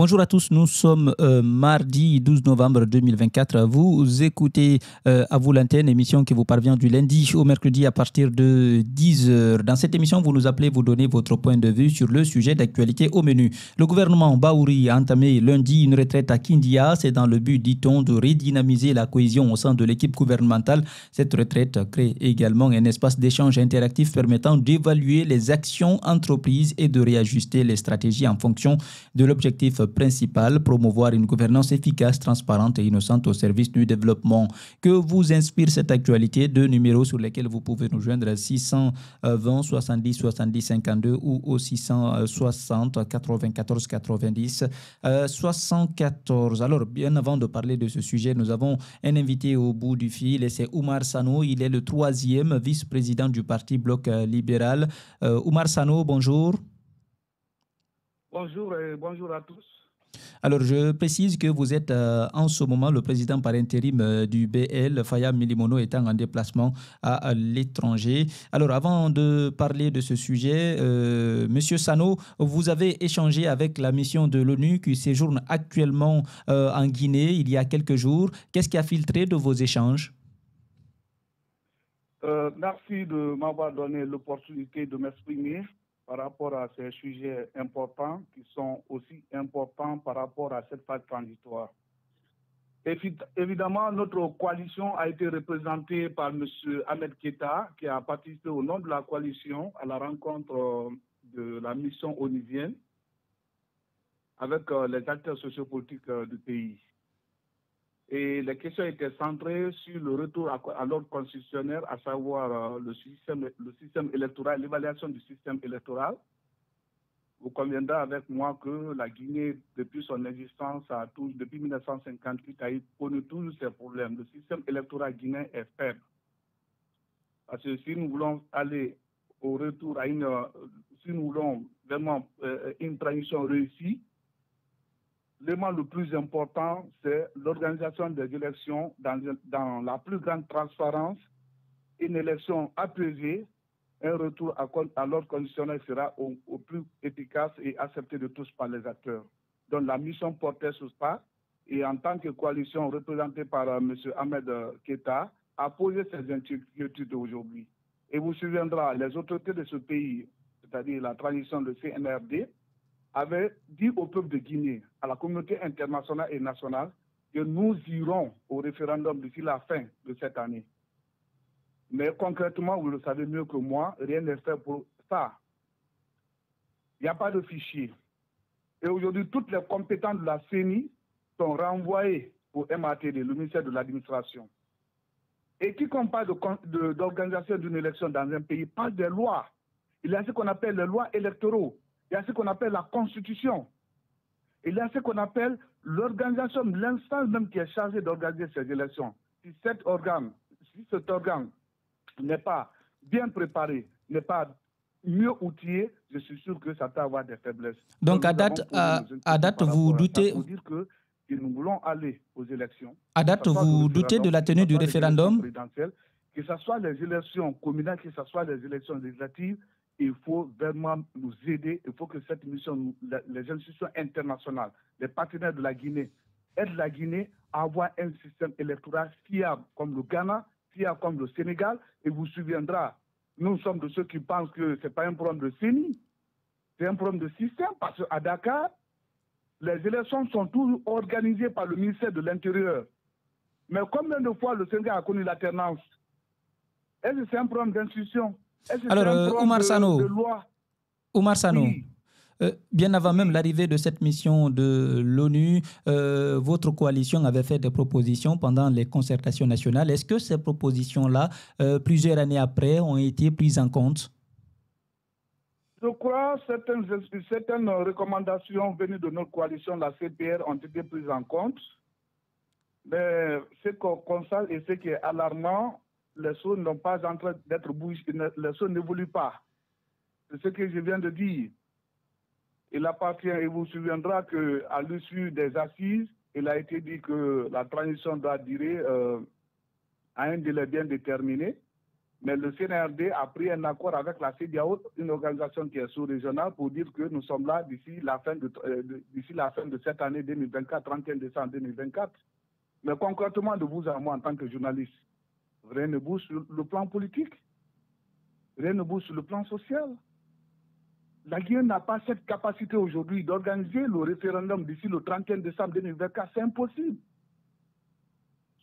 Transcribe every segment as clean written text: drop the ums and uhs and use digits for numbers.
Bonjour à tous, nous sommes mardi 12 novembre 2024. Vous écoutez à vous l'antenne, émission qui vous parvient du lundi au mercredi à partir de 10h. Dans cette émission, vous nous appelez, vous donnez votre point de vue sur le sujet d'actualité au menu. Le gouvernement Bahouri a entamé lundi une retraite à Kindia. C'est dans le but, dit-on, de redynamiser la cohésion au sein de l'équipe gouvernementale. Cette retraite crée également un espace d'échange interactif permettant d'évaluer les actions entreprises et de réajuster les stratégies en fonction de l'objectif principal, promouvoir une gouvernance efficace, transparente et innocente au service du développement. Que vous inspire cette actualité? Deux numéros sur lesquels vous pouvez nous joindre, 620 70 70 52 ou au 660 94 90 74. Alors, bien avant de parler de ce sujet, nous avons un invité au bout du fil et c'est Oumar Sano. Il est le troisième vice-président du Parti Bloc libéral. Oumar Sano, bonjour. Bonjour et bonjour à tous. Alors, je précise que vous êtes en ce moment le président par intérim du BL, Faya Milimono étant en déplacement à l'étranger. Alors, avant de parler de ce sujet, Monsieur Sano, vous avez échangé avec la mission de l'ONU qui séjourne actuellement en Guinée il y a quelques jours. Qu'est-ce qui a filtré de vos échanges? Merci de m'avoir donné l'opportunité de m'exprimer par rapport à ces sujets importants qui sont aussi importants par rapport à cette phase transitoire. Évidemment, notre coalition a été représentée par M. Ahmed Keita, qui a participé au nom de la coalition à la rencontre de la mission onusienne avec les acteurs sociopolitiques du pays. Et les questions étaient centrées sur le retour à l'ordre constitutionnel, à savoir le système électoral, l'évaluation du système électoral. Vous conviendrez avec moi que la Guinée, depuis son existence, depuis 1958, a connu tous ces problèmes. Le système électoral guinéen est faible. Parce que si nous voulons aller au retour si nous voulons vraiment une transition réussie, l'élément le plus important, c'est l'organisation des élections dans la plus grande transparence, une élection apaisée, un retour à l'ordre conditionnel sera au plus efficace et accepté de tous par les acteurs. Donc la mission portait sur ça et en tant que coalition représentée par M. Ahmed Keita a posé ses inquiétudes aujourd'hui. Et vous souviendrez, les autorités de ce pays, c'est-à-dire la transition de CNRD, avait dit au peuple de Guinée, à la communauté internationale et nationale, que nous irons au référendum d'ici la fin de cette année. Mais concrètement, vous le savez mieux que moi, rien n'est fait pour ça. Il n'y a pas de fichier. Et aujourd'hui, toutes les compétences de la CENI sont renvoyées au MATD, le ministère de l'Administration. Et quiconque parle d'organisation d'une élection dans un pays parle des lois. Il y a ce qu'on appelle les lois électoraux. Il y a ce qu'on appelle la Constitution. Il y a ce qu'on appelle l'organisation, l'instance même qui est chargée d'organiser ces élections. Si cet organe n'est pas bien préparé, n'est pas mieux outillé, je suis sûr que ça peut avoir des faiblesses. Donc à date, vous doutez... Pour dire que nous voulons aller aux élections. À date, vous doutez de la tenue du référendum? Que ce soit les élections communales, que ce soit les élections législatives, il faut vraiment nous aider. Il faut que cette mission, les institutions internationales, les partenaires de la Guinée, aident la Guinée à avoir un système électoral fiable comme le Ghana, fiable comme le Sénégal. Et vous souviendra, nous sommes de ceux qui pensent que ce n'est pas un problème de CENI, c'est un problème de système parce qu'à Dakar, les élections sont toujours organisées par le ministère de l'Intérieur. Mais combien de fois le Sénégal a connu l'alternance? Est-ce que c'est un problème d'institution? Alors, Oumar Sano, oui. Bien avant même l'arrivée de cette mission de l'ONU, votre coalition avait fait des propositions pendant les concertations nationales. Est-ce que ces propositions-là, plusieurs années après, ont été prises en compte? Je crois que certaines recommandations venues de notre coalition, la CPR, ont été prises en compte. Mais ce qu'on constate et ce qui est alarmant, les choses n'ont pas en train d'être bougées, les choses n'évoluent pas. C'est ce que je viens de dire. Il appartient, et vous souviendra qu'à l'issue des assises, il a été dit que la transition doit durer à un délai bien déterminé. Mais le CNRD a pris un accord avec la CEDEAO, une organisation qui est sous-régionale, pour dire que nous sommes là d'ici la fin de cette année 2024, 31 décembre 2024. Mais concrètement, de vous à moi en tant que journaliste, rien ne bouge sur le plan politique, rien ne bouge sur le plan social. La Guinée n'a pas cette capacité aujourd'hui d'organiser le référendum d'ici le 31 décembre 2024. C'est impossible.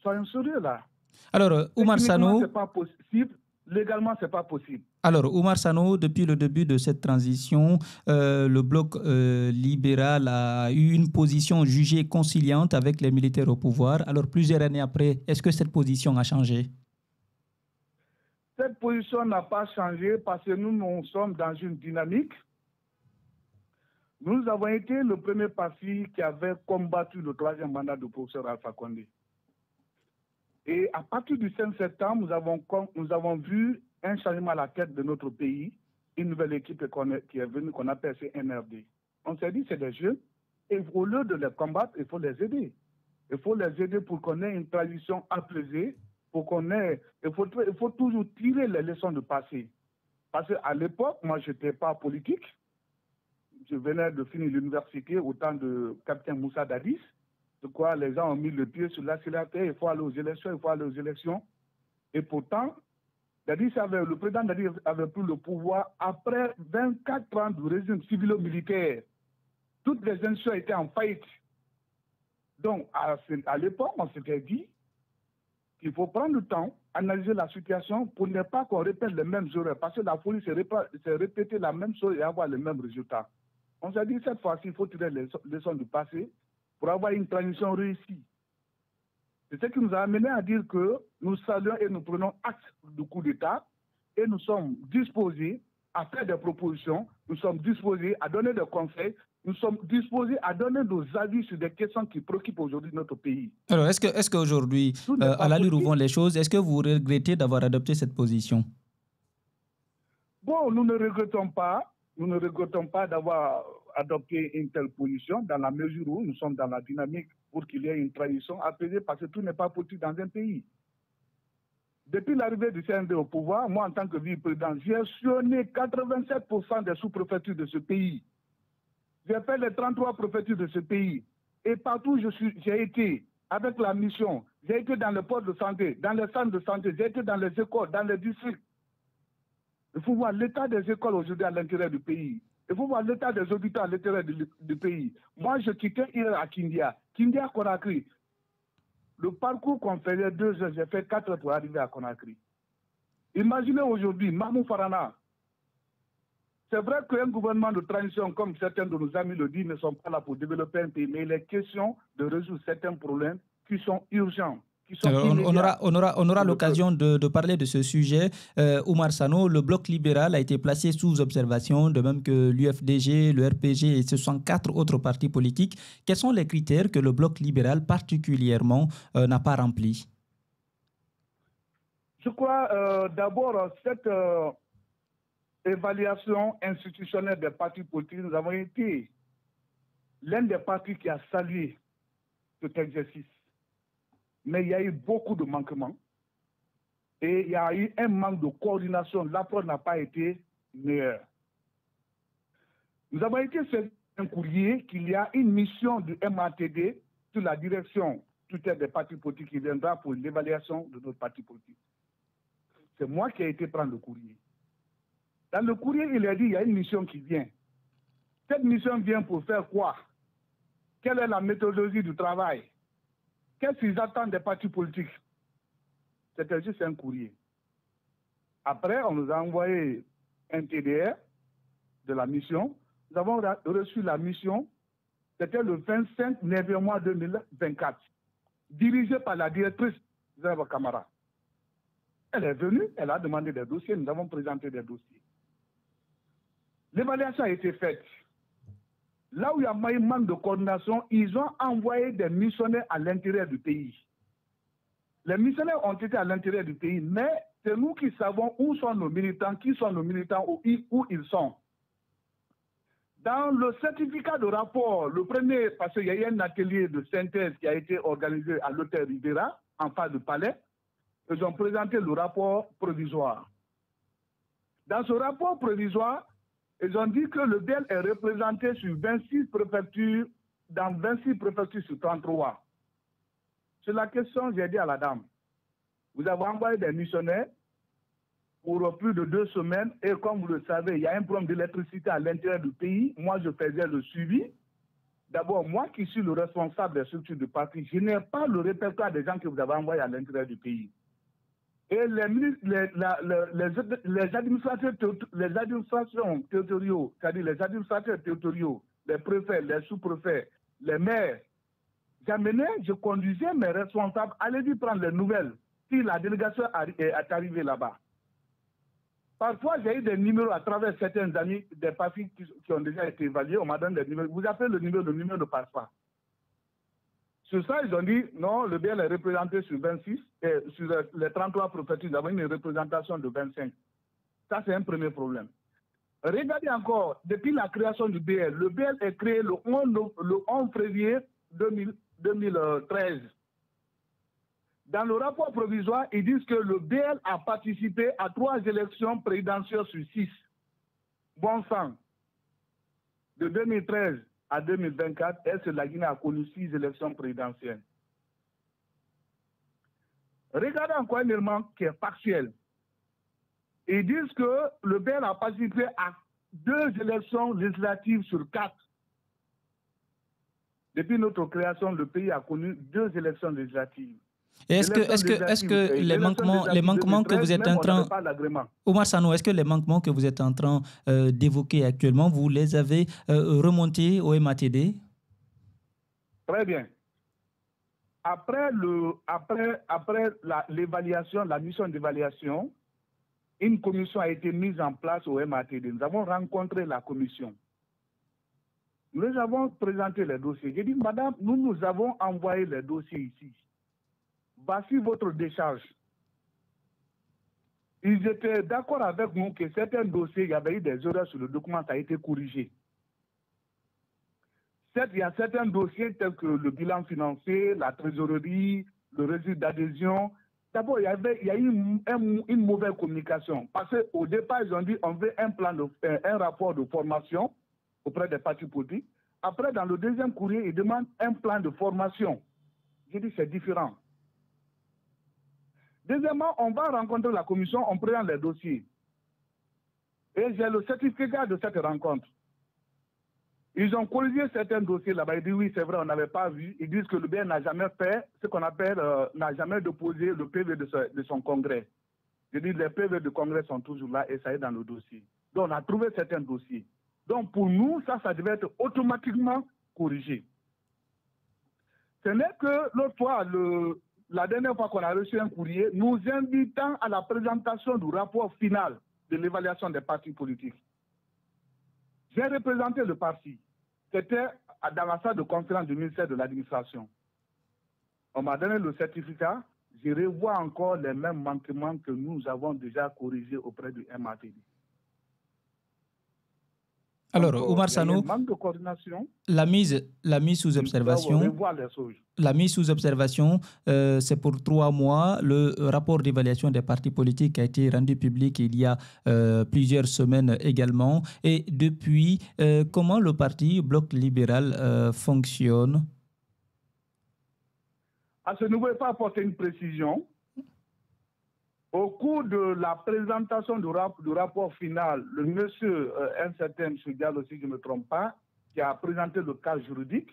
Soyons sérieux là. Alors, Oumar Sanoh, c'est pas possible. Légalement, ce n'est pas possible. Alors, Oumar Sanoh, depuis le début de cette transition, le bloc libéral a eu une position jugée conciliante avec les militaires au pouvoir. Alors, plusieurs années après, est-ce que cette position a changé? Cette position n'a pas changé parce que nous sommes dans une dynamique. Nous avons été le premier parti qui avait combattu le troisième mandat du professeur Alpha Condé. Et à partir du 5 septembre, nous avons vu un changement à la tête de notre pays, une nouvelle équipe qui est venue, qu'on appelle CNRD. On s'est dit, c'est des jeunes, et au lieu de les combattre, il faut les aider. Il faut les aider pour qu'on ait une transition apaisée, il faut toujours tirer les leçons du passé. Parce qu'à l'époque, moi, je n'étais pas politique. Je venais de finir l'université au temps de capitaine Moussa Dadis. De quoi les gens ont mis le pied sur l'accélérateur, il faut aller aux élections, Et pourtant, le président Dadis avait pris le pouvoir après 24 ans du régime civilo-militaire. Toutes les institutions étaient en faillite. Donc, à l'époque, on s'était dit qu'il faut prendre le temps, analyser la situation pour ne pas qu'on répète les mêmes erreurs. Parce que la folie, c'est répéter la même chose et avoir les mêmes résultats. On s'est dit, cette fois-ci, il faut tirer les leçons du passé pour avoir une transition réussie. C'est ce qui nous a amené à dire que nous saluons et nous prenons acte du coup d'État et nous sommes disposés à faire des propositions, nous sommes disposés à donner des conseils, nous sommes disposés à donner nos avis sur des questions qui préoccupent aujourd'hui notre pays. Alors, est-ce qu'aujourd'hui, à l'allure où vont les choses, est-ce que vous regrettez d'avoir adopté cette position? Bon, nous ne regrettons pas d'avoir adopté une telle position dans la mesure où nous sommes dans la dynamique pour qu'il y ait une transition apaisée parce que tout n'est pas politique dans un pays. Depuis l'arrivée du CND au pouvoir, moi en tant que vice-président, j'ai sillonné 87% des sous-préfectures de ce pays. J'ai fait les 33 préfectures de ce pays. Et partout où j'ai été avec la mission, j'ai été dans les postes de santé, dans les centres de santé, j'ai été dans les écoles, dans les districts. Il faut voir l'état des écoles aujourd'hui à l'intérieur du pays. Il faut voir l'état des hôpitaux à l'intérieur du pays. Moi, je quittais hier à Conakry. Le parcours qu'on faisait 2 heures, j'ai fait 4 heures pour arriver à Conakry. Imaginez aujourd'hui, Mahmou Farana. C'est vrai qu'un gouvernement de transition, comme certains de nos amis le disent, ne sont pas là pour développer un pays, mais il est question de résoudre certains problèmes qui sont urgents. On aura l'occasion de parler de ce sujet. Oumar Sanoh, le bloc libéral a été placé sous observation, de même que l'UFDG, le RPG et 64 autres partis politiques. Quels sont les critères que le bloc libéral particulièrement n'a pas remplis? Je crois d'abord cette évaluation institutionnelle des partis politiques. Nous avons été l'un des partis qui a salué cet exercice. Mais il y a eu beaucoup de manquements et il y a eu un manque de coordination. L'approche n'a pas été meilleure. Nous avons été fait un courrier qu'il y a une mission du MATD sur la direction tutelle des partis politiques qui viendra pour l'évaluation de notre parti politique. C'est moi qui ai été prendre le courrier. Dans le courrier, il a dit qu'il y a une mission qui vient. Cette mission vient pour faire quoi? Quelle est la méthodologie du travail? Qu'est-ce qu'ils attendent des partis politiques? C'était juste un courrier. Après, on nous a envoyé un TDR de la mission. Nous avons reçu la mission, c'était le 25 mois 2024, dirigée par la directrice Zéba Kamara. Elle est venue, elle a demandé des dossiers, nous avons présenté des dossiers. L'évaluation a été faite. Là où il y a un manque de coordination, ils ont envoyé des missionnaires à l'intérieur du pays. Les missionnaires ont été à l'intérieur du pays, mais c'est nous qui savons où sont nos militants, qui sont nos militants, où ils sont. Dans le certificat de rapport, le premier, parce qu'il y a eu un atelier de synthèse qui a été organisé à l'hôtel Rivera, en face du palais, ils ont présenté le rapport provisoire. Dans ce rapport provisoire, ils ont dit que le BEL est représenté sur 26 préfectures, dans 26 préfectures sur 33. Sur la question, j'ai dit à la dame, vous avez envoyé des missionnaires pour plus de 2 semaines et comme vous le savez, il y a un problème d'électricité à l'intérieur du pays. Moi, je faisais le suivi. D'abord, moi qui suis le responsable des structures du parti, je n'ai pas le répertoire des gens que vous avez envoyés à l'intérieur du pays. Et les administrations territoriaux, c'est-à-dire les administrateurs territoriaux, les préfets, les sous-préfets, les maires, je conduisais mes responsables à aller prendre les nouvelles si la délégation est arrivée là-bas. Parfois, j'ai eu des numéros à travers certains amis des partis qui ont déjà été évalués. On m'a donné des numéros. Vous appelez le numéro ne passe pas. Sur ça, ils ont dit, non, le BEL est représenté sur 26, et sur les 33 préfectures, nous avons une représentation de 25. Ça, c'est un premier problème. Regardez encore, depuis la création du BEL, le BEL est créé le 11 février 2013. Dans le rapport provisoire, ils disent que le BEL a participé à 3 élections présidentielles sur 6. Bon sang. De 2013 à 2024, est-ce que la Guinée a connu 6 élections présidentielles? Regardez encore un élément qui est factuel. Ils disent que le BEL a participé à 2 élections législatives sur 4. Depuis notre création, le pays a connu 2 élections législatives. Est-ce que les manquements que vous êtes en train... Oumar Sanogo, est-ce que les manquements que vous êtes en train d'évoquer actuellement, vous les avez remontés au MATD? Très bien. Après l'évaluation, la mission d'évaluation, une commission a été mise en place au MATD. Nous avons rencontré la commission. Nous avons présenté les dossiers. J'ai dit, madame, nous avons envoyé les dossiers ici. Voici votre décharge. Ils étaient d'accord avec nous que certains dossiers, il y avait eu des erreurs sur le document, ça a été corrigé. Certes, il y a certains dossiers tels que le bilan financier, la trésorerie, le registre d'adhésion. D'abord, il y a eu une mauvaise communication. Parce qu'au départ, ils ont dit on veut un rapport de formation auprès des partis politiques. Après, dans le deuxième courrier, ils demandent un plan de formation. J'ai dit c'est différent. Deuxièmement, on va rencontrer la commission, on présente les dossiers. Et j'ai le certificat de cette rencontre. Ils ont corrigé certains dossiers là-bas. Ils disent oui, c'est vrai, on n'avait pas vu. Ils disent que le BN n'a jamais fait ce qu'on appelle, n'a jamais déposé le PV de son congrès. Je dis les PV de congrès sont toujours là et ça est dans le dossier. Donc on a trouvé certains dossiers. Donc pour nous, ça devait être automatiquement corrigé. Ce n'est que l'autre fois, la dernière fois qu'on a reçu un courrier, nous invitant à la présentation du rapport final de l'évaluation des partis politiques. J'ai représenté le parti. C'était dans la salle de conférence du ministère de l'Administration. On m'a donné le certificat. Je revois encore les mêmes manquements que nous avons déjà corrigés auprès du MATD. Alors, Oumar Sanogo, manque de coordination. La mise sous observation. La mise sous observation, c'est pour 3 mois. Le rapport d'évaluation des partis politiques a été rendu public il y a plusieurs semaines également. Et depuis, comment le parti Bloc libéral fonctionne? À ce niveau, il ne faut pas apporter une précision. Au cours de la présentation du rapport final, le monsieur, un certain M. Diallo, si je ne me trompe pas, qui a présenté le cas juridique,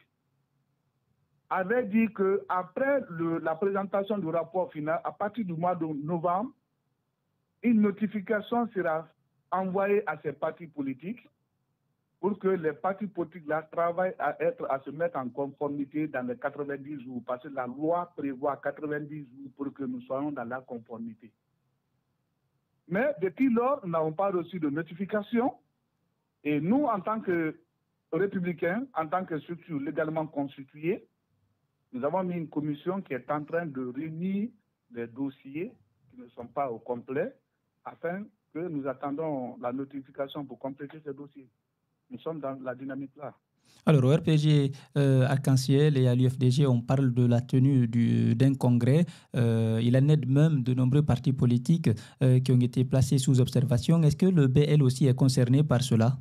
avait dit qu'après la présentation du rapport final, à partir du mois de novembre, une notification sera envoyée à ces partis politiques pour que les partis politiques là travaillent à se mettre en conformité dans les 90 jours, parce que la loi prévoit 90 jours pour que nous soyons dans la conformité. Mais depuis lors, nous n'avons pas reçu de notification. Et nous, en tant que républicains, en tant que structure légalement constituée, nous avons mis une commission qui est en train de réunir les dossiers qui ne sont pas au complet, afin que nous attendons la notification pour compléter ces dossiers. Nous sommes dans la dynamique là. Alors, au RPG Arc-en-Ciel et à l'UFDG, on parle de la tenue d'un congrès. Il en est de même de nombreux partis politiques qui ont été placés sous observation. Est-ce que le BL aussi est concerné par cela?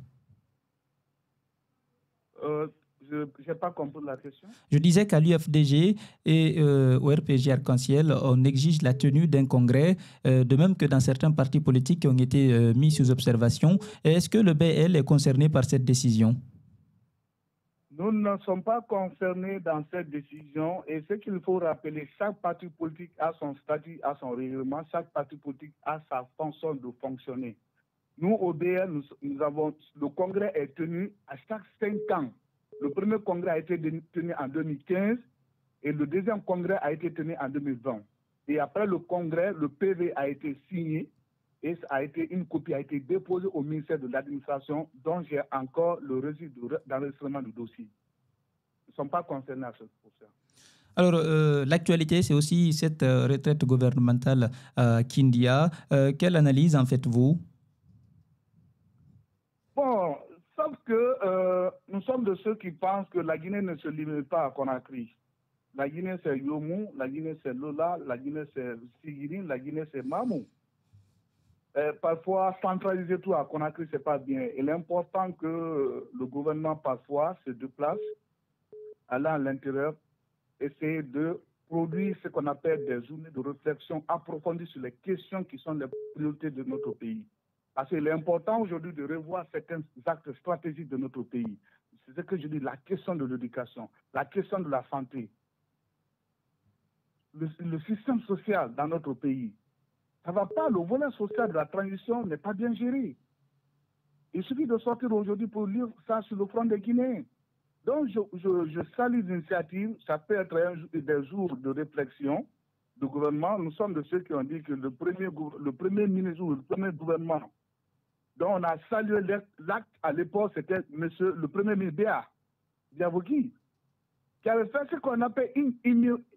Je n'ai pas compris la question. Je disais qu'à l'UFDG et au RPG Arc-en-Ciel, on exige la tenue d'un congrès, de même que dans certains partis politiques qui ont été mis sous observation. Est-ce que le BL est concerné par cette décision? Nous ne sommes pas concernés dans cette décision et ce qu'il faut rappeler, chaque parti politique a son statut, a son règlement, chaque parti politique a sa façon de fonctionner. Nous, au BL, le congrès est tenu à chaque 5 ans. Le premier congrès a été tenu en 2015 et le deuxième congrès a été tenu en 2020. Et après le congrès, le PV a été signé et une copie a été déposée au ministère de l'Administration, dont j'ai encore le reçu d'enregistrement du dossier. Nous ne sommes pas concernés pour ça. Alors, l'actualité, c'est aussi cette retraite gouvernementale Kindia. Quelle analyse en faites-vous? Bon, sauf que nous sommes de ceux qui pensent que la Guinée ne se limite pas à Conakry. La Guinée, c'est Yomou, la Guinée, c'est Lola, la Guinée, c'est Sigiri, la Guinée, c'est Mamou. Parfois, centraliser tout à Conakry, ce n'est pas bien. Il est important que le gouvernement, parfois, se déplace, aller à l'intérieur, essayer de produire ce qu'on appelle des journées de réflexion approfondie sur les questions qui sont les priorités de notre pays. Parce qu'il est important aujourd'hui de revoir certains actes stratégiques de notre pays. C'est ce que je dis, la question de l'éducation, la question de la santé, le système social dans notre pays. Ça ne va pas, le volet social de la transition n'est pas bien géré. Il suffit de sortir aujourd'hui pour lire ça sur le front des Guinéens. Donc, je salue l'initiative. Ça peut être des jours de réflexion du gouvernement. Nous sommes de ceux qui ont dit que le premier ministre ou le premier gouvernement dont on a salué l'acte à l'époque, c'était le premier ministre Béa Diavoki, qui avait fait ce qu'on appelle une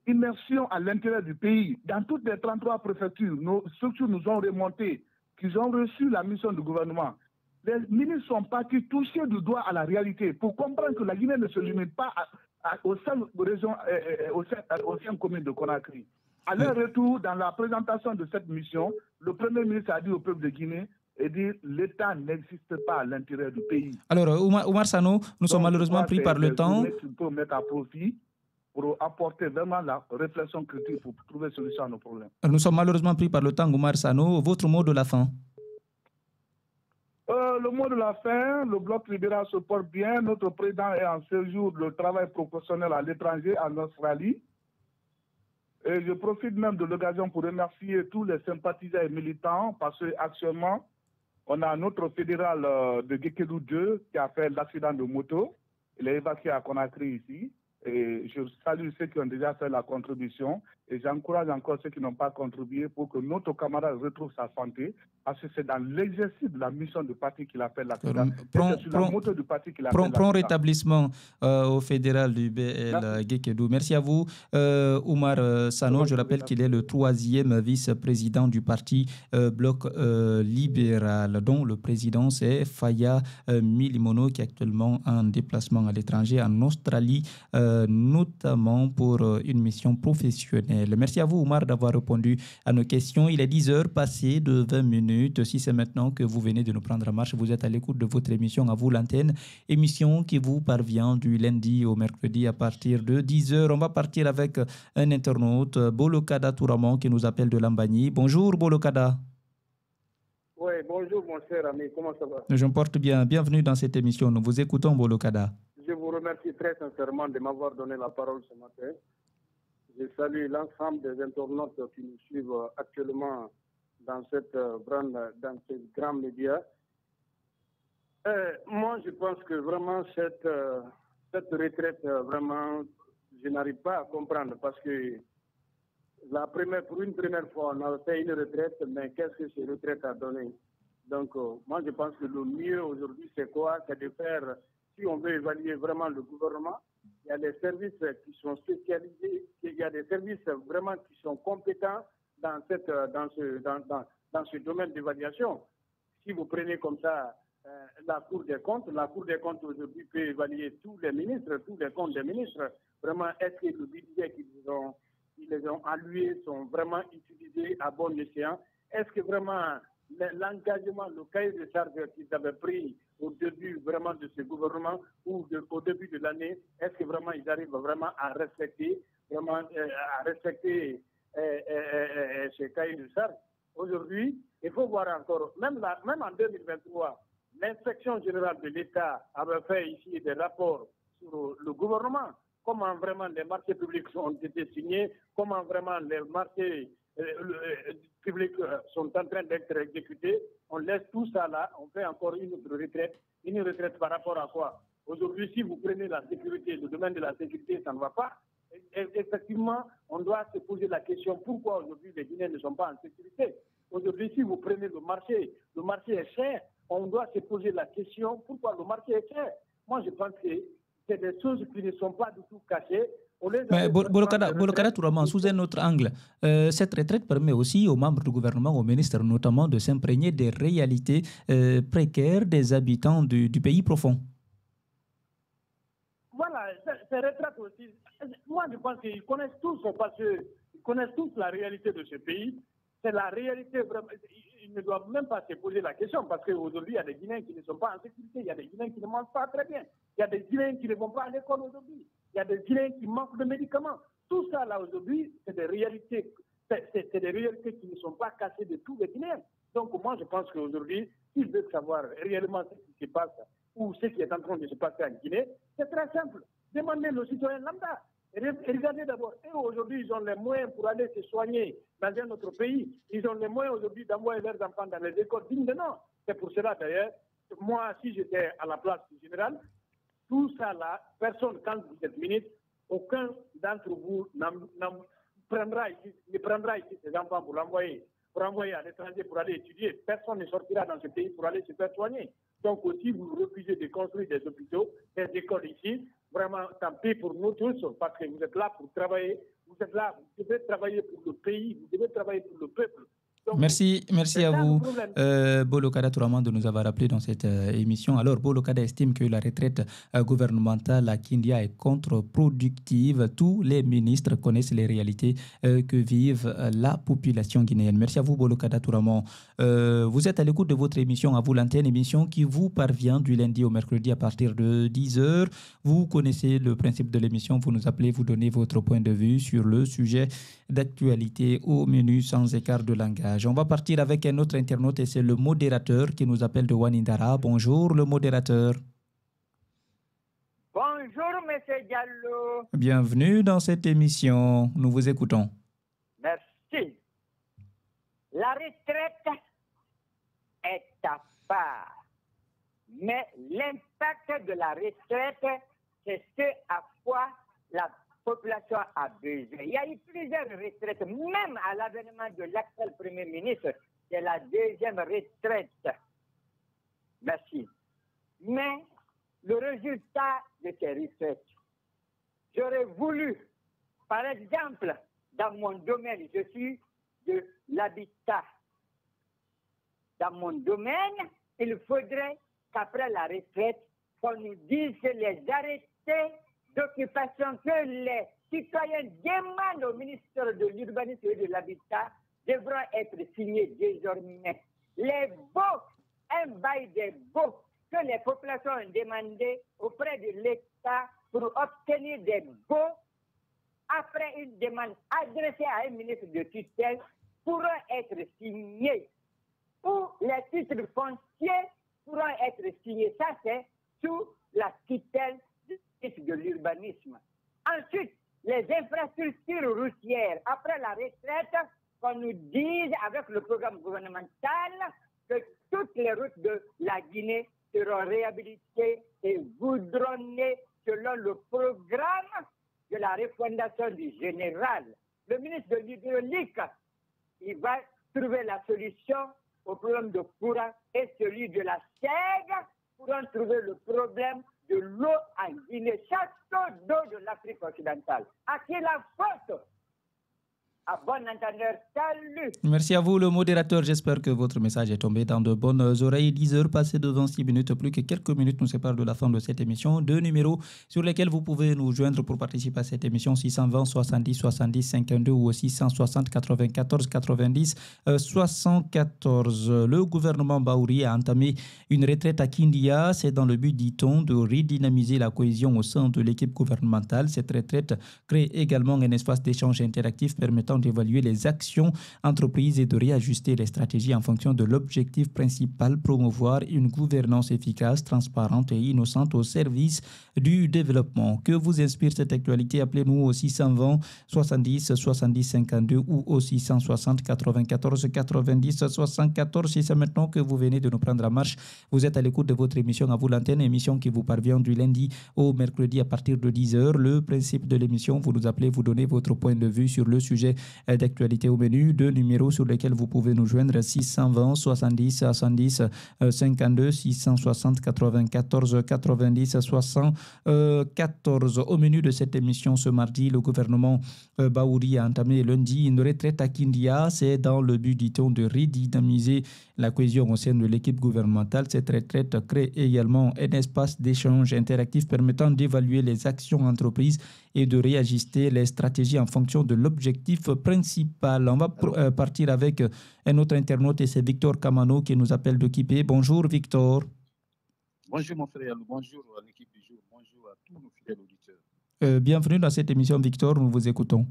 immersion à l'intérieur du pays. Dans toutes les 33 préfectures, nos structures nous ont remonté, qu'ils ont reçu la mission du gouvernement. Les ministres sont partis toucher du doigt à la réalité pour comprendre que la Guinée ne se limite pas aux 5 régions, aux 5 communes de Conakry. À leur retour, dans la présentation de cette mission, le Premier ministre a dit au peuple de Guinée, et dire l'État n'existe pas à l'intérieur du pays. Alors, Oumar Sano, nous sommes malheureusement pris par le temps. Il faut mettre à profit pour apporter vraiment la réflexion critique pour trouver solution à nos problèmes. Nous sommes malheureusement pris par le temps, Oumar Sano. Votre mot de la fin? Le mot de la fin, le Bloc libéral se porte bien. Notre président est en séjour de travail professionnel à l'étranger, en Australie. Et je profite même de l'occasion pour remercier tous les sympathisants et militants parce qu'actuellement, on a notre fédéral de Gekedou 2 qui a fait l'accident de moto. Il est évacué à Conakry ici. Et je salue ceux qui ont déjà fait la contribution. Et j'encourage encore ceux qui n'ont pas contribué pour que notre camarade retrouve sa santé. Parce que c'est dans l'exercice de la mission du parti qu'il a fait l'accident. C'est sur la moto du parti qu'il a fait l'accident. Prompt rétablissement au fédéral du BL Gekedou. Merci à vous, Oumar Sano. Je rappelle qu'il est le 3e vice-président du parti Bloc libéral, dont le président c'est Faya Milimono, qui est actuellement en déplacement à l'étranger, en Australie, notamment pour une mission professionnelle. Merci à vous, Oumar, d'avoir répondu à nos questions. Il est 10h passé de 20 minutes. Si c'est maintenant que vous venez de nous prendre en marche, vous êtes à l'écoute de votre émission À vous l'antenne, émission qui vous parvient du lundi au mercredi à partir de 10h. On va partir avec un internaute, Bolokada Touramon, qui nous appelle de Lambani. Bonjour, Bolokada. Oui, bonjour, mon cher ami. Comment ça va? Je me porte bien. Bienvenue dans cette émission. Nous vous écoutons, Bolokada. Je vous remercie très sincèrement de m'avoir donné la parole ce matin. Je salue l'ensemble des internautes qui nous suivent actuellement dans ces grands médias. Moi, je pense que vraiment cette retraite, vraiment, je n'arrive pas à comprendre parce que pour une première fois, on a fait une retraite, mais qu'est-ce que cette retraite a donné? Donc, moi, je pense que le mieux aujourd'hui, c'est quoi? C'est de faire, si on veut évaluer vraiment le gouvernement, il y a des services qui sont spécialisés, il y a des services vraiment qui sont compétents dans ce domaine d'évaluation. Si vous prenez comme ça la Cour des comptes. La Cour des comptes aujourd'hui peut évaluer tous les ministres, tous les comptes des ministres. Vraiment, est-ce que le budget qu'ils les ont alloués sont vraiment utilisés à bon escient? Est-ce que vraiment l'engagement, le cahier de charges qu'ils avaient pris au début vraiment de ce gouvernement ou au début de l'année, est-ce que vraiment ils arrivent vraiment à respecter ce cahier de charges? Aujourd'hui, il faut voir encore, même en 2023, l'inspection générale de l'État avait fait ici des rapports sur le gouvernement, comment vraiment les marchés publics ont été signés, comment vraiment les marchés publics sont en train d'être exécutés. On laisse tout ça là, on fait encore une retraite par rapport à quoi? Aujourd'hui, si vous prenez la sécurité, le domaine de la sécurité, ça ne va pas. Effectivement, on doit se poser la question pourquoi aujourd'hui les Guinéens ne sont pas en sécurité. Aujourd'hui, si vous prenez le marché est cher. On doit se poser la question pourquoi le marché est cher. Moi, je pense que c'est des choses qui ne sont pas du tout cachées. Mais Bolokada Touraman, sous un autre angle, cette retraite permet aussi aux membres du gouvernement, aux ministres notamment, de s'imprégner des réalités précaires des habitants du pays profond. Voilà, ces retraites aussi. Moi, je pense qu'ils connaissent tous, parce qu'ils connaissent tous la réalité de ce pays. C'est la réalité vraiment. Ils ne doivent même pas se poser la question, parce qu'aujourd'hui, il y a des Guinéens qui ne sont pas en sécurité, il y a des Guinéens qui ne mangent pas très bien, il y a des Guinéens qui ne vont pas à l'école aujourd'hui, il y a des Guinéens qui manquent de médicaments. Tout ça, là, aujourd'hui, c'est des réalités. C'est des réalités qui ne sont pas cassées de tous les Guinéens. Donc, moi, je pense qu'aujourd'hui, s'ils veulent savoir réellement ce qui se passe ou ce qui est en train de se passer en Guinée, c'est très simple. Demandez le citoyen lambda. Regardez d'abord, aujourd'hui, ils ont les moyens pour aller se soigner dans un autre pays. Ils ont les moyens aujourd'hui d'envoyer leurs enfants dans les écoles dignes de nom. C'est pour cela, d'ailleurs, moi, si j'étais à la place du général, tout ça là, personne, quand vous êtes ministre, aucun d'entre vous ne prendra ici ses enfants pour envoyer à l'étranger pour aller étudier. Personne ne sortira dans ce pays pour aller se faire soigner. Donc aussi, vous refusez de construire des hôpitaux, des écoles ici. Vraiment, tant pis pour nous tous, parce que vous êtes là pour travailler. Vous êtes là, vous devez travailler pour le pays, vous devez travailler pour le peuple. Donc, merci à vous, Bolokada Touraman, de nous avoir rappelé dans cette émission. Alors, Bolokada estime que la retraite gouvernementale à Kindia est contre-productive. Tous les ministres connaissent les réalités que vive la population guinéenne. Merci à vous, Bolokada Touraman. Vous êtes à l'écoute de votre émission À vous l'antenne, émission qui vous parvient du lundi au mercredi à partir de 10h. Vous connaissez le principe de l'émission. Vous nous appelez, vous donnez votre point de vue sur le sujet d'actualité au menu sans écart de langage. On va partir avec un autre internaute et c'est le modérateur qui nous appelle de Wanindara. Bonjour, le modérateur. Bonjour, M. Diallo. Bienvenue dans cette émission. Nous vous écoutons. Merci. La retraite est à part. Mais l'impact de la retraite, c'est ce à quoi la population a besoin. Il y a eu plusieurs retraites, même à l'avènement de l'actuel Premier ministre, c'est la deuxième retraite. Merci. Mais le résultat de ces retraites, j'aurais voulu, par exemple, dans mon domaine, je suis de l'habitat. Dans mon domaine, il faudrait qu'après la retraite, qu'on nous dise les arrêtés d'occupation que les citoyens demandent au ministère de l'Urbanisme et de l'Habitat devront être signés désormais. Les baux, un bail des baux que les populations ont demandé auprès de l'État pour obtenir des baux après une demande adressée à un ministre de tutelle pourront être signés. Ou les titres fonciers pourront être signés. Ça, c'est sous la tutelle de l'urbanisme. Ensuite, les infrastructures routières. Après la retraite, qu'on nous dise avec le programme gouvernemental que toutes les routes de la Guinée seront réhabilitées et goudronnées selon le programme de la refondation du général. Le ministre de l'Hydraulique, il va trouver la solution au problème de courant et celui de la SEG pourront trouver le problème de l'eau en Guinée, château d'eau de l'Afrique occidentale. À qui la faute? À bon entendeur, salut. Merci à vous, le modérateur. J'espère que votre message est tombé dans de bonnes oreilles. 10 heures passées devant 6 minutes, plus que quelques minutes nous séparent de la fin de cette émission. 2 numéros sur lesquels vous pouvez nous joindre pour participer à cette émission: 620 70 70 52 ou aussi 160 94 90 74. Le gouvernement Bahouri a entamé une retraite à Kindia. C'est dans le but, dit-on, de redynamiser la cohésion au sein de l'équipe gouvernementale. Cette retraite crée également un espace d'échange interactif permettant d'évaluer les actions entreprises et de réajuster les stratégies en fonction de l'objectif principal: promouvoir une gouvernance efficace, transparente et innocente au service du développement. Que vous inspire cette actualité? Appelez-nous au 620 70 70 52 ou au 660 94 90 74. Si c'est maintenant que vous venez de nous prendre en marche, vous êtes à l'écoute de votre émission À vous l'antenne, émission qui vous parvient du lundi au mercredi à partir de 10h. Le principe de l'émission: vous nous appelez, vous donnez votre point de vue sur le sujet d'actualité. Au menu, 2 numéros sur lesquels vous pouvez nous joindre: 620 70 70 52, 660 94 90 74. Au menu de cette émission ce mardi, le gouvernement Bahouri a entamé lundi une retraite à Kindia. C'est dans le but, dit-on, de redynamiser la cohésion au sein de l'équipe gouvernementale. Cette retraite crée également un espace d'échange interactif permettant d'évaluer les actions entreprises et de réajuster les stratégies en fonction de l'objectif principal. On va partir avec un autre internaute et c'est Victor Kamano qui nous appelle de Kipé. Bonjour Victor. Bonjour mon frère, bonjour à l'équipe du jour, bonjour à tous nos fidèles auditeurs. Bienvenue dans cette émission Victor, nous vous écoutons.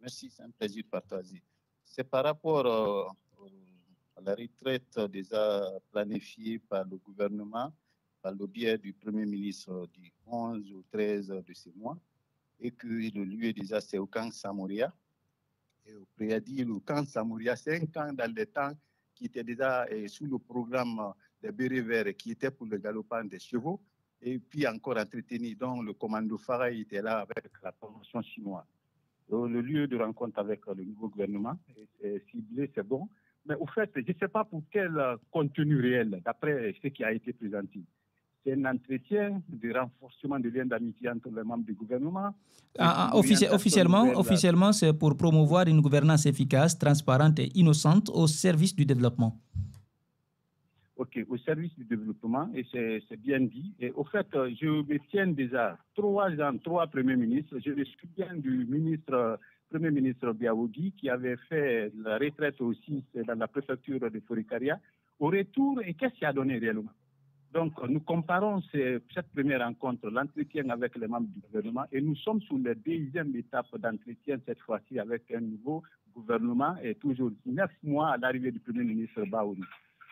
Merci, c'est un plaisir de partager. C'est par rapport à la retraite déjà planifiée par le gouvernement, par le biais du Premier ministre du 11 au 13 de ce mois, et que le lieu déjà c'est au camp Samouria. Et au préadit, le camp Samouria, c'est un camp dans les temps qui était déjà sous le programme des bérets verts, qui était pour le galopant des chevaux, et puis encore entretenu, dont le commando Farah était là avec la promotion chinoise. Donc, le lieu de rencontre avec le nouveau gouvernement est ciblé, c'est bon. Mais au fait, je ne sais pas pour quel contenu réel, d'après ce qui a été présenté. C'est un entretien de renforcement des liens d'amitié entre les membres du gouvernement. Officiellement, c'est pour promouvoir une gouvernance efficace, transparente et innocente au service du développement. Ok, au service du développement, et c'est bien dit. Et au fait, je me tiens déjà 3 premiers ministres. Je me souviens du Premier ministre Biaoudi qui avait fait la retraite aussi dans la préfecture de Forikaria. Au retour, et qu'est-ce qui a donné réellement? Donc, nous comparons cette première rencontre, l'entretien avec les membres du gouvernement, et nous sommes sur la 2e étape d'entretien, cette fois-ci avec un nouveau gouvernement, et toujours 9 mois à l'arrivée du Premier ministre Bahouri.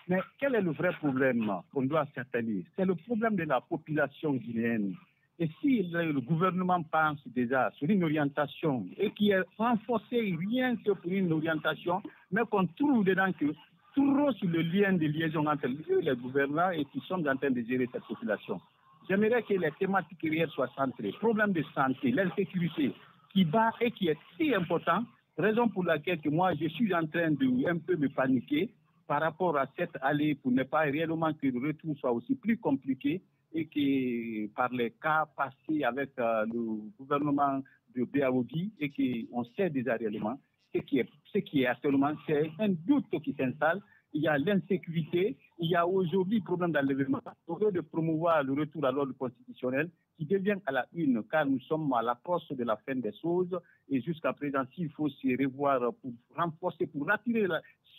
Mais quel est le vrai problème qu'on doit s'atteler? C'est le problème de la population guinéenne. Et si le gouvernement pense déjà sur une orientation et qui est renforcée rien que pour une orientation, mais qu'on trouve dedans que trop sur le lien de liaison entre les gouvernants et qui sont en train de gérer cette population. J'aimerais que les thématiques réelles soient centrées. Problème de santé, l'insécurité qui bat et qui est si important, raison pour laquelle que moi je suis en train de un peu me paniquer par rapport à cette allée pour ne pas réellement que le retour soit aussi plus compliqué et que par les cas passés avec le gouvernement de Biaoudi et qu'on sait déjà réellement ce qui est actuellement, c'est un doute qui s'installe. Il y a l'insécurité, il y a aujourd'hui le problème d'enlèvement. Au lieu de promouvoir le retour à l'ordre constitutionnel qui devient à la une, car nous sommes à l'approche de la fin des choses et jusqu'à présent, s'il faut se revoir pour renforcer, pour attirer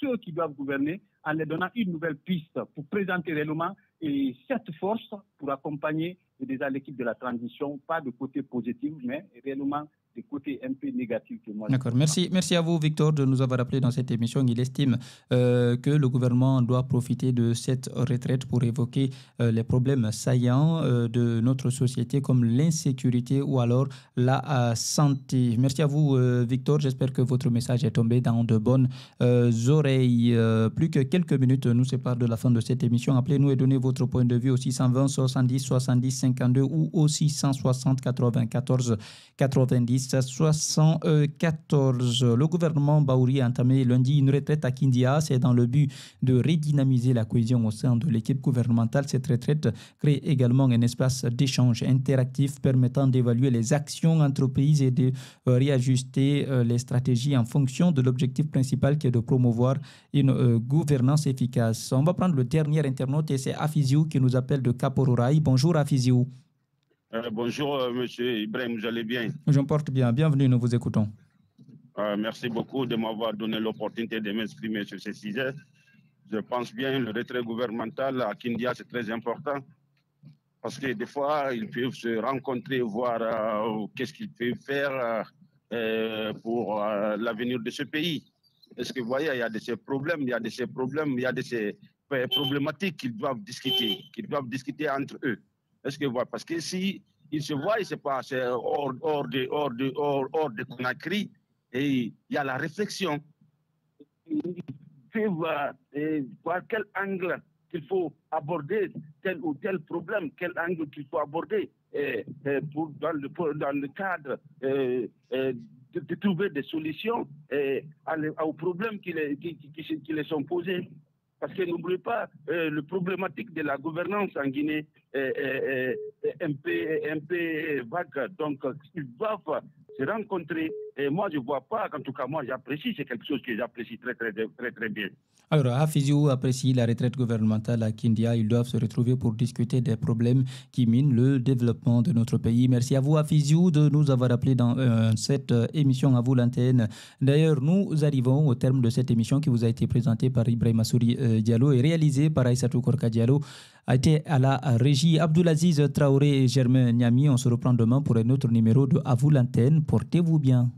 ceux qui doivent gouverner en leur donnant une nouvelle piste pour présenter réellement et cette force pour accompagner déjà l'équipe de la transition, pas de côté positif, mais réellement des côtés un peu négatifs. D'accord. Merci à vous, Victor, de nous avoir appelé dans cette émission. Il estime que le gouvernement doit profiter de cette retraite pour évoquer les problèmes saillants de notre société comme l'insécurité ou alors la santé. Merci à vous, Victor. J'espère que votre message est tombé dans de bonnes oreilles. Plus que quelques minutes nous séparent de la fin de cette émission. Appelez-nous et donnez votre point de vue au 620 70 70 52 ou aussi 160 94 90 74. Le gouvernement Baouri a entamé lundi une retraite à Kindia. C'est dans le but de redynamiser la cohésion au sein de l'équipe gouvernementale. Cette retraite crée également un espace d'échange interactif permettant d'évaluer les actions entreprises et de réajuster les stratégies en fonction de l'objectif principal qui est de promouvoir une gouvernance efficace. On va prendre le dernier internaute et c'est Afiziou qui nous appelle de Kapororaï. Bonjour Afiziou. Bonjour monsieur Ibrahim, vous allez bien? Je me porte bien, bienvenue, nous vous écoutons. Merci beaucoup de m'avoir donné l'opportunité de m'exprimer sur ce sujet. Je pense bien que le retrait gouvernemental à Kindia, c'est très important. Parce que des fois, ils peuvent se rencontrer, voir qu'est-ce qu'ils peuvent faire pour l'avenir de ce pays. Est-ce que vous voyez, il y a de ces problèmes, il y a de ces problématiques qu'ils doivent discuter entre eux. Est-ce que vous voyez? Parce que si ils se voient, c'est hors de Conakry, et il y a la réflexion. Ils peuvent voir quel angle qu'il faut aborder tel ou tel problème, quel angle qu'il faut aborder dans le cadre de trouver des solutions aux problèmes qui les sont posés. Parce que n'oubliez pas, la problématique de la gouvernance en Guinée est un peu vague. Donc, ils doivent se rencontrer. Et moi, je ne vois pas, en tout cas, moi, j'apprécie, c'est quelque chose que j'apprécie très, très, très, très bien. Alors, Afiziou apprécie la retraite gouvernementale à Kindia. Ils doivent se retrouver pour discuter des problèmes qui minent le développement de notre pays. Merci à vous, Afiziou, de nous avoir appelé dans cette émission. À vous, l'antenne. D'ailleurs, nous arrivons au terme de cette émission qui vous a été présentée par Ibrahim Assouri Diallo et réalisée par Aïssatou Korka Diallo. A été à la régie Abdoulaziz Traoré et Germain Niami. On se reprend demain pour un autre numéro de À vous, l'antenne. Portez-vous bien.